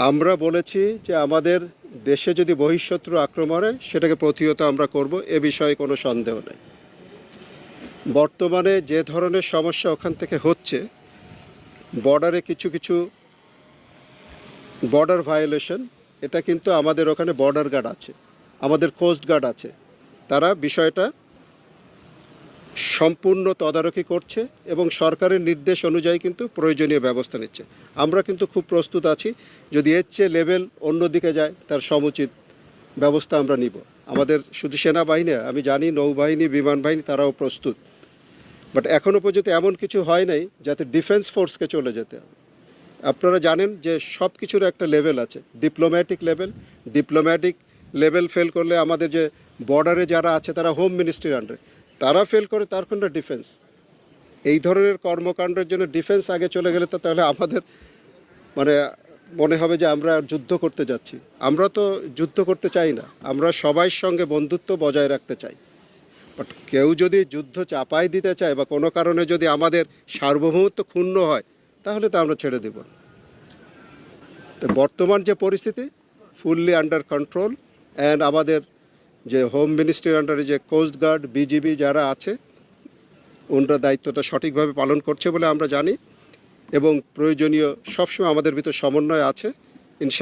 আমরা বলেছি যে আমাদের দেশে যদি বহিঃশত্রু আক্রমণ হয় সেটাকে প্রতিহত আমরা করব, এ বিষয়ে কোনো সন্দেহ নেই। বর্তমানে যে ধরনের সমস্যা ওখান থেকে হচ্ছে, বর্ডারে কিছু কিছু বর্ডার ভায়োলেশন, এটা কিন্তু আমাদের ওখানে বর্ডার গার্ড আছে, আমাদের কোস্ট গার্ড আছে, তারা বিষয়টা সম্পূর্ণ তদারকি করছে এবং সরকারের নির্দেশ অনুযায়ী কিন্তু প্রয়োজনীয় ব্যবস্থা নিচ্ছে। আমরা কিন্তু খুব প্রস্তুত আছি, যদি এর চেয়ে লেভেল অন্যদিকে যায় তার সমুচিত ব্যবস্থা আমরা নিব। আমাদের শুধু সেনাবাহিনী, আমি জানি নৌবাহিনী, বিমান বাহিনী তারাও প্রস্তুত। বাট এখনও পর্যন্ত এমন কিছু হয় নাই যাতে ডিফেন্স ফোর্সকে চলে যেতে হবে। আপনারা জানেন যে সব কিছুর একটা লেভেল আছে, ডিপ্লোম্যাটিক লেভেল ফেল করলে আমাদের যে বর্ডারে যারা আছে তারা হোম মিনিস্ট্রির আন্ডারে, তারা ফেল করে তার কোনো ডিফেন্স। এই ধরনের কর্মকাণ্ডের জন্য ডিফেন্স আগে চলে গেলে তো তাহলে আমাদের মানে মনে হবে যে আমরা যুদ্ধ করতে যাচ্ছি। আমরা তো যুদ্ধ করতে চাই না, আমরা সবার সঙ্গে বন্ধুত্ব বজায় রাখতে চাই। বাট কেউ যদি যুদ্ধ চাপাই দিতে চায় বা কোনো কারণে যদি আমাদের সার্বভৌমত্ব ক্ষুণ্ণ হয়, তাহলে তো আমরা ছেড়ে দেব না। তো বর্তমান যে পরিস্থিতি ফুললি আন্ডার কন্ট্রোল, অ্যান্ড আমাদের যে হোম মিনিস্ট্রির আন্ডারে যে কোস্ট গার্ড, বিজিবি যারা আছে, ওনারা দায়িত্বটা সঠিকভাবে পালন করছে বলে আমরা জানি এবং প্রয়োজনীয় সবসময় আমাদের ভিতর সমন্বয় আছে।